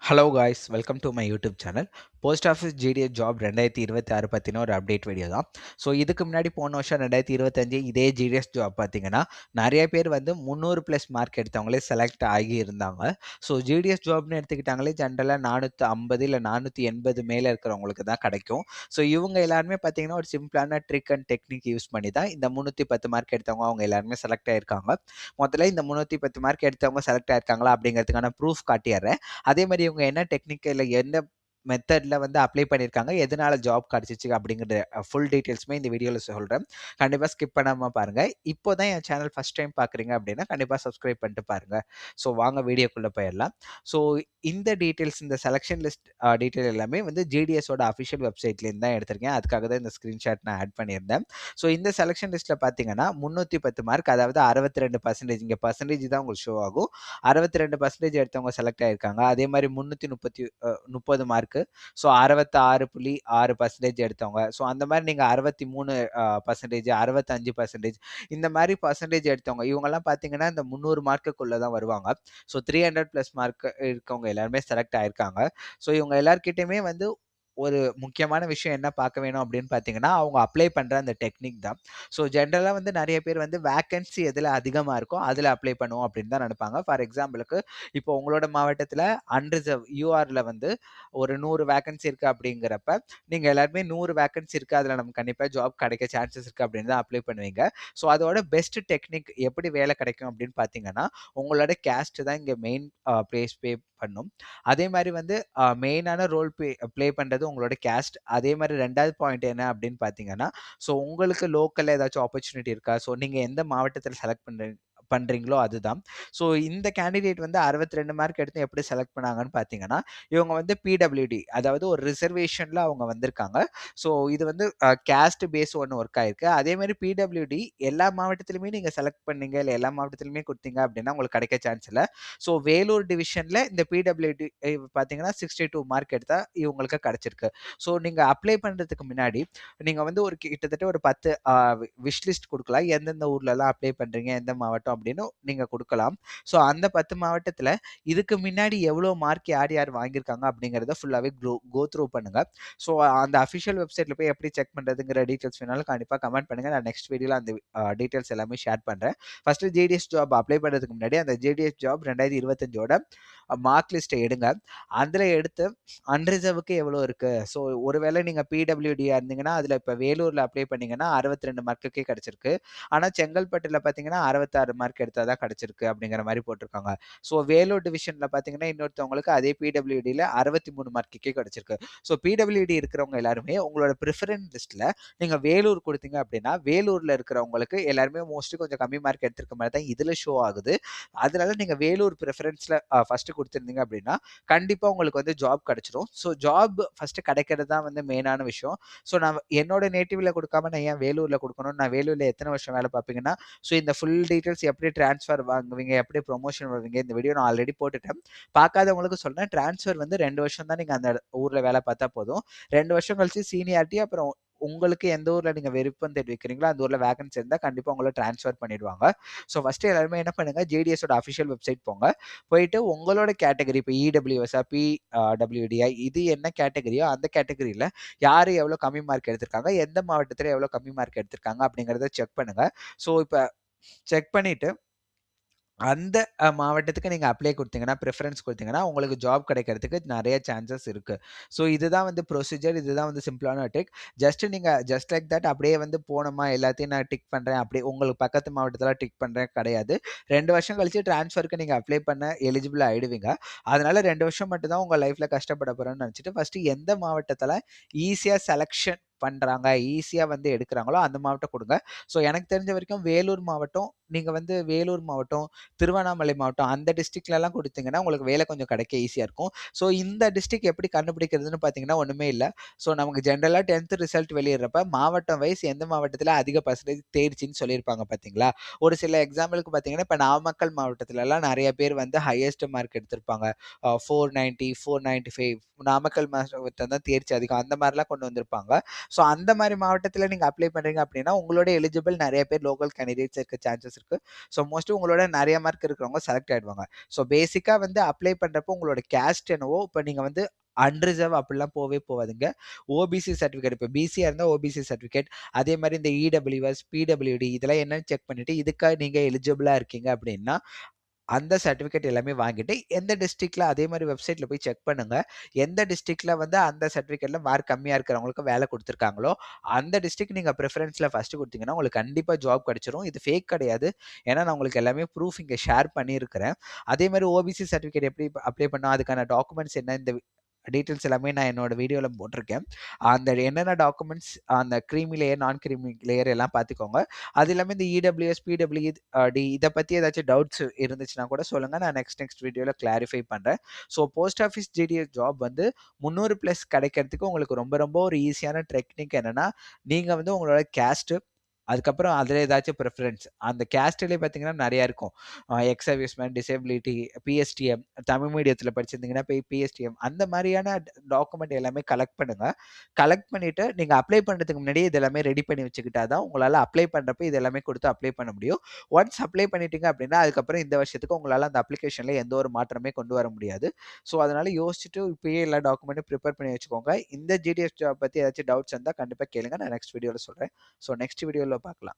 Hello guys, welcome to my YouTube channel. Post office GDS job 2026 பற்றின ஒரு update video தான். So இதுக்கு முன்னாடி போன வருஷம் 2025 இதே ஜிடிஎஸ் ஜாப் பார்த்தீங்கன்னா நிறைய பேர் வந்து 300+ மார்க் எடுத்தவங்களே செலக்ட் ஆகி இருந்தாங்க. ஸோ ஜிடிஎஸ் ஜாப்னு எடுத்துக்கிட்டாங்களே ஜென்ரலாக 450 இல்லை 480 மேலே இருக்கிறவங்களுக்கு தான் கிடைக்கும். ஸோ இவங்க எல்லாருமே பார்த்தீங்கன்னா ஒரு சிம்பிளான ட்ரிக் அண்ட் டெக்னிக் யூஸ் பண்ணி தான் இந்த 310 மார்க் எடுத்தவங்க அவங்க எல்லாருமே செலக்ட் ஆயிருக்காங்க. முதல்ல இந்த 310 மார்க் எடுத்தவங்க செலக்ட் ஆயிருக்காங்களா அப்படிங்கிறதுக்கான ப்ரூஃப் காட்டிடுறேன். அதே மாதிரி இவங்க என்ன டெக்னிக் இல்ல எந்த மெத்தட்ல வந்து அப்ளை பண்ணியிருக்காங்க, எதனால ஜாப் கிடைச்சிச்சு அப்படிங்கிற ஃபுல் டீட்டெயில்ஸுமே இந்த வீடியோல சொல்றேன். கண்டிப்பா ஸ்கிப் பண்ணாம பாருங்க. இப்போ தான் என் சேனல் ஃபர்ஸ்ட் டைம் பார்க்குறீங்க அப்படின்னா கண்டிப்பா சப்ஸ்கிரைப் பண்ணிட்டு பாருங்க. ஸோ வாங்க வீடியோக்குள்ள போயிடலாம். ஸோ இந்த டீட்டெயில்ஸ் இந்த செலக்ஷன் லிஸ்ட் டீட்டெயில் எல்லாமே வந்து ஜிடிஎஸோட அஃபிஷியல் வெப்சைட்லேருந்து தான் எடுத்திருக்கேன். அதுக்காக தான் இந்த ஸ்க்ரீன்ஷாட் நான் ஆட் பண்ணியிருந்தேன். ஸோ இந்த செலக்ஷன் லிஸ்ட்டில் பார்த்தீங்கன்னா 310 மார்க், அதாவது 62%. இங்கே பர்சன்டேஜ் தான் உங்களுக்கு ஷோ ஆகும். 62% எடுத்தவங்க செலக்ட் ஆயிருக்காங்க. அதே மாதிரி 330 மார்க்கு, ஸோ 66.6% எடுத்தவங்க. ஸோ அந்த மாதிரி நீங்கள் 63%, 65% இந்த மாதிரி பர்சன்டேஜ் எடுத்தவங்க இவங்கெல்லாம் பார்த்தீங்கன்னா இந்த 300 மார்க்குக்குள்ளே தான் வருவாங்க. ஸோ 300+ மார்க் இருக்கவங்க எல்லாருமே செலக்ட் ஆயிருக்காங்க. ஸோ இவங்க எல்லார்கிட்டையுமே வந்து ஒரு முக்கியமான விஷயம் என்ன பார்க்க வேணும் அப்படின்னு பார்த்தீங்கன்னா, அவங்க அப்ளை பண்ணுற அந்த டெக்னிக் தான். ஸோ ஜென்ரலாக வந்து நிறைய பேர் வந்து வேக்கன்சி எதில் அதிகமாக இருக்கோ அதில் அப்ளை பண்ணுவோம் அப்படின்னு தான் நினைப்பாங்க. ஃபார் எக்ஸாம்பிளுக்கு இப்போ உங்களோட மாவட்டத்தில் அன்ரிசர்வ் யூஆரில் வந்து ஒரு 100 வேக்கன்சி இருக்குது அப்படிங்கிறப்ப நீங்கள் எல்லாருமே 100 வேக்கன்சி இருக்குது, அதில் நமக்கு கண்டிப்பாக ஜாப் கிடைக்க சான்சஸ் இருக்குது அப்படின்னு தான் அப்ளை பண்ணுவீங்க. ஸோ அதோட பெஸ்ட் டெக்னிக் எப்படி வேலை கிடைக்கும் அப்படின்னு பார்த்தீங்கன்னா, உங்களோட கேஸ்ட் தான் இங்கே மெயின் பிளேஸ் பே பண்ணும். அதே மாதிரி வந்து மெயினான ரோல் ப்ளே பண்ணுறது உங்களோட கேஸ்ட். அதே மாதிரி 2வது பாயிண்ட் என்ன அப்படின்னு பார்த்தீங்கன்னா, ஸோ உங்களுக்கு லோக்கலில் ஏதாச்சும் ஆப்பர்ச்சுனிட்டி இருக்கா? ஸோ நீங்கள் எந்த மாவட்டத்தில் செலக்ட் பண்றீங்களோ அதுதான். ஸோ இந்த கேண்டிடேட் வந்து 62 மார்க் எடுத்து எப்படி செலக்ட் பண்ணாங்கன்னு பார்த்தீங்கன்னா, இவங்க வந்து பிடபிள்யூடி, அதாவது ஒரு ரிசர்வேஷன்ல அவங்க வந்திருக்காங்க. ஸோ இது வந்து கேஸ்ட் பேஸ் ஒன்று ஒர்க் ஆயிருக்கு. அதே மாதிரி பிடபிள்யூடி எல்லா மாவட்டத்திலுமே நீங்க செலக்ட் பண்ணீங்க, இல்லை எல்லா மாவட்டத்திலுமே கொடுத்தீங்க அப்படின்னா உங்களுக்கு கிடைக்க சான்ஸ் இல்லை. ஸோ வேலூர் டிவிஷன்ல இந்த பிடபிள்யூடி பார்த்தீங்கன்னா 62 மார்க் எடுத்தா இவங்களுக்கு கிடைச்சிருக்கு. ஸோ நீங்க அப்ளை பண்றதுக்கு முன்னாடி நீங்க வந்து ஒரு கிட்டத்தட்ட ஒரு 10 விஷ் லிஸ்ட் கொடுக்கலாம். எந்தெந்த ஊர்லலாம் அப்ளை பண்றீங்க, எந்த மாவட்டம் அப்படின்னு நீங்க கொடுக்கலாம். ஸோ அந்த 10 மாவட்டத்தில் இதுக்கு முன்னாடி எவ்வளோ மார்க் யார் யார் வாங்கியிருக்காங்க அப்படிங்கிறத ஃபுல்லாகவே கோ த்ரூ பண்ணுங்க. ஸோ அந்த அஃபிஷியல் வெப்சைட்டில் போய் எப்படி செக் பண்ணுறதுங்கிற டீட்டெயில்ஸ் வேணாலும் கண்டிப்பாக கமெண்ட் பண்ணுங்க. நான் நெக்ஸ்ட் வீடியோவில் அந்த டீட்டெயில்ஸ் எல்லாமே ஷேர் பண்ணுறேன். ஃபர்ஸ்ட் ஜிடிஎஸ் ஜாப் அப்ளை பண்ணுறதுக்கு முன்னாடி அந்த ஜிடிஎஸ் ஜாப் 2025ஓட மார்க் லிஸ்ட்டை எடுங்க. அதில் எடுத்து அன்ரிசர்வுக்கு எவ்வளோ இருக்கு. ஸோ ஒருவேளை நீங்க பிடபிள்யூடியா இருந்தீங்கன்னா, அதில் இப்போ வேலூர்ல அப்ளை பண்ணீங்கன்னா 62 மார்க்குக்கே கிடைச்சிருக்கு. ஆனா செங்கல்பட்டுல பார்த்தீங்கன்னா 66 மார்க் எடுத்தா தான் கிடைச்சிருக்கு அப்படிங்கிற மாதிரி போட்டிருக்காங்க. ஸோ வேலூர் டிவிஷன்ல பார்த்தீங்கன்னா இன்னொருத்தவங்களுக்கு அதே பிடபிள்யூடியில் 63 மார்க்குக்கே கிடைச்சிருக்கு. ஸோ பிடபிள்யூடி இருக்கிறவங்க எல்லாருமே உங்களோட ப்ரிஃபரன்ஸ் லிஸ்ட்ல நீங்க வேலூர் கொடுத்தீங்க அப்படின்னா, வேலூர்ல இருக்கிறவங்களுக்கு எல்லாருமே மோஸ்ட்லி கொஞ்சம் கம்மி மார்க் எடுத்திருக்க மாதிரி தான் இதுல ஷோ ஆகுது. அதனால நீங்க வேலூர் ப்ரிஃபரன்ஸ்ல ஃபர்ஸ்ட் கொடுத்திருந்தீங்க அப்படின்னா கண்டிப்பா உங்களுக்கு வந்து ஜாப் கிடைச்சிரும். ஸோ ஜாப் ஃபர்ஸ்ட் கிடைக்கிறது தான் வந்து மெயினான விஷயம். ஸோ நான் என்னோட நேட்டிவ்ல கொடுக்காம நான் ஏன் வேலூர்ல கொடுக்கணும்? நான் வேலூர்ல எத்தனை வருஷம் வேலை பார்ப்பீங்கன்னா, ஸோ இந்த ஃபுல் டீட்டெயில்ஸ் எப்படி ட்ரான்ஸ்ஃபர் வாங்குவீங்க, எப்படி ப்ரொமோஷன் வருவீங்க, இந்த வீடியோ நான் ஆல்ரெடி போட்டுட்டேன். பார்க்காதவங்களுக்கு சொல்றேன். ட்ரான்ஸ்ஃபர் வந்து 2 வருஷம் தான் நீங்க அந்த ஊர்ல வேலை பார்த்தா போதும். 2 வருஷம் கழிச்சு சீனியாரிட்டி, அப்புறம் உங்களுக்கு எந்த ஊர்ல நீங்க விருப்பம் தெரிவிக்கிறீங்களோ அந்த ஊர்ல வேகன்சி இருந்தா கண்டிப்பா உங்களை ட்ரான்ஸ்ஃபர் பண்ணிடுவாங்க. ஸோ ஃபர்ஸ்ட் எல்லாருமே என்ன பண்ணுங்க, ஜேடிஎஸோட அஃபிஷியல் வெப்சைட் போங்க. போயிட்டு உங்களோட கேட்டகரி இப்போ இடபிள்யூஎஸ்ஆ, பிடபிள்யூடிஐ இது என்ன கேட்டகரியோ அந்த கேட்டகரியில யாரு எவ்வளோ கம்மி மார்க் எடுத்திருக்காங்க, எந்த மாவட்டத்தில் எவ்வளோ கம்மி மார்க் எடுத்திருக்காங்க அப்படிங்கிறத செக் பண்ணுங்க. ஸோ இப்போ செக் பண்ணிட்டு அந்த மாவட்டத்துக்கு நீங்க அப்ளை குடுத்தீங்கன்னா, பிரெஃபரன்ஸ் குடுத்தீங்கன்னா, உங்களுக்கு ஜாப் கிடைக்கிறதுக்கு நெறைய சான்சஸ் இருக்கு. ஸோ இதுதான் வந்து ப்ரொசீஜர். இதுதான் வந்து சிம்பிளான ட்ரிக். நீங்க ஜஸ்ட் லைக் தட் அப்படியே வந்து போனோமா, எல்லாத்தையும் நான் டிக் பண்றேன். அப்படியே உங்களுக்கு பக்கத்து மாவட்டத்தில டிக் பண்றேன் கிடையாது. 2 வருஷம் கழிச்சு ட்ரான்ஸ்ஃபருக்கு நீங்க அப்ளை பண்ண எலிஜிபிள் ஆயிடுவீங்க. அதனால 2 வருஷம் மட்டும் தான் உங்க லைஃப்ல கஷ்டப்பட போறேன்னு நெனச்சுட்டு, ஃபர்ஸ்ட் எந்த மாவட்டத்தில ஈஸியா செலக்ஷன் பண்றாங்க, ஈஸியா வந்து எடுக்குறாங்களோ அந்த மாவட்டம் குடுங்க. ஸோ எனக்கு தெரிஞ்ச வரைக்கும் வேலூர் மாவட்டம், நீங்க வந்து வேலூர் மாவட்டம், திருவண்ணாமலை மாவட்டம் அந்த டிஸ்ட்ரிக்ட்லலாம் குடுத்தீங்கன்னா, உங்களுக்கு வேலை கொஞ்சம் கிடைக்க ஈஸியா இருக்கும். ஸோ இந்த டிஸ்ட்ரிக்ட் எப்படி கண்டுபிடிக்கிறதுன்னு பார்த்தீங்கன்னா, ஒண்ணுமே இல்ல. ஸோ நமக்கு ஜெனரலா 10த் ரிசல்ட் வெளியிடுறப்ப மாவட்டம் வைஸ் எந்த மாவட்டத்தில அதிக பெர்சன்டேஜ் தேர்ச்சின்னு சொல்லியிருப்பாங்க பார்த்தீங்களா? ஒரு சில எக்ஸாம்பிளுக்கு பார்த்தீங்கன்னா, இப்ப நாமக்கல் மாவட்டத்திலலாம் நெறைய பேர் வந்து ஹையஸ்ட் மார்க் எடுத்திருப்பாங்க. 490, 495 நாமக்கல் மாவட்டம் தான் தேர்ச்சி அதிகம். அந்த மாரிலாம் கொண்டு வந்திருப்பாங்க. ஸோ அந்த மாரி மாவட்டத்தில நீங்க அப்ளை பண்றீங்க அப்டின்னா, உங்களோட எலிஜிபிள் நெறைய பேர் லோக்கல் கேண்டிடேட்ஸ் இருக்க சான்சஸ் சான்சஸ் இருக்கு. ஸோ மோஸ்ட்லி உங்களோட நிறைய மார்க் இருக்கிறவங்க செலக்ட் ஆயிடுவாங்க. ஸோ பேசிக்கா வந்து அப்ளை பண்றப்போ உங்களோட கேஸ்ட் என்னவோ இப்போ நீங்க வந்து அன்ரிசர்வ் அப்படிலாம் போவே போவாதுங்க. ஓபிசி சர்டிஃபிகேட் இப்போ பிசியா இருந்தால் ஓபிசி சர்டிஃபிகேட், அதே மாதிரி இந்த இடபிள்யூஎஸ் பிடபிள்யூடி இதெல்லாம் என்னன்னு செக் பண்ணிட்டு இதுக்காக நீங்க எலிஜிபிளா இருக்கீங்க அப்படின்னா அந்த சர்டிஃபிகேட் எல்லாமே வாங்கிட்டு எந்த டிஸ்ட்ரிக்ட்ல அதே மாதிரி வெப்சைட்ல போய் செக் பண்ணுங்க. எந்த டிஸ்ட்ரிக்ட்ல வந்து அந்த சர்டிஃபிகேட்ல மார்க் கம்மியா இருக்கிறவங்களுக்கு வேலை கொடுத்துருக்காங்களோ அந்த டிஸ்ட்ரிக்ட் நீங்க ப்ரிஃபரன்ஸ்ல ஃபர்ஸ்ட் கொடுத்தீங்கன்னா உங்களுக்கு கண்டிப்பா ஜாப் கிடைச்சிரும். இது ஃபேக் கிடையாது. ஏன்னா நான் உங்களுக்கு எல்லாமே ப்ரூஃப் இங்க ஷேர் பண்ணியிருக்கிறேன். அதே மாதிரி ஓபிசி சர்டிஃபிகேட் எப்படி அப்ளை பண்ணோம், அதுக்கான டாக்குமெண்ட்ஸ் என்ன, இந்த டீட்டெயில்ஸ் எல்லாமே நான் என்னோட வீடியோவில் போட்டிருக்கேன். அந்த என்னென்ன டாக்குமெண்ட்ஸ் அந்த க்ரீமி லேயர் நான் க்ரீமி லேயர் எல்லாம் பார்த்துக்கோங்க. அது இல்லாமல் இந்த இடபிள்யூஎஸ் பிடபிள்யூ டி இதை பற்றி ஏதாச்சும் டவுட்ஸ் இருந்துச்சுன்னா கூட சொல்லுங்கள், நான் நெக்ஸ்ட் வீடியோவில் கிளாரிஃபை பண்ணுறேன். So post office GDS job வந்து 300+ கிடைக்கிறதுக்கு உங்களுக்கு ரொம்ப ரொம்ப ஒரு ஈஸியான டெக்னிக் என்னென்னா, நீங்கள் வந்து உங்களோட கேஸ்ட்டு அதுக்கப்புறம் அதில் ஏதாச்சும் ப்ரிஃபரன்ஸ் அந்த கேஸ்ட்லேயே பார்த்தீங்கன்னா நிறையா இருக்கும். X serviceman, disability, PSTM, Tamil மீடியத்தில் படிச்சிருந்தீங்கன்னா பிஎஸ்டிஎம் அந்த மாதிரியான டாக்குமெண்ட் எல்லாமே கலெக்ட் பண்ணுங்கள். கலெக்ட் பண்ணிவிட்டு நீங்கள் அப்ளை பண்ணுறதுக்கு முன்னாடியே இது எல்லாமே ரெடி பண்ணி வச்சுக்கிட்டா தான் உங்களால் அப்ளை பண்ணுறப்ப இது எல்லாமே கொடுத்து அப்ளை பண்ண முடியும். ஒன்ஸ் அப்ளை பண்ணிட்டீங்க அப்படின்னா அதுக்கப்புறம் இந்த வருஷத்துக்கு உங்களால் அந்த அப்ளிகேஷனில் எந்த ஒரு மாற்றமே கொண்டு வர முடியாது. ஸோ அதனால் யோசிச்சுட்டு இப்போயே எல்லா டாக்குமெண்ட்டும் ப்ரிப்பேர் பண்ணி வச்சுக்கோங்க. இந்த ஜிடிஎஸ் ஜாப் பற்றி ஏதாச்சும் டவுட்ஸ் இருந்தால் கண்டிப்பாக கேளுங்க, நான் நெக்ஸ்ட் வீடியோவில் சொல்கிறேன். ஸோ நெக்ஸ்ட் வீடியோவில் பார்க்கலாம்.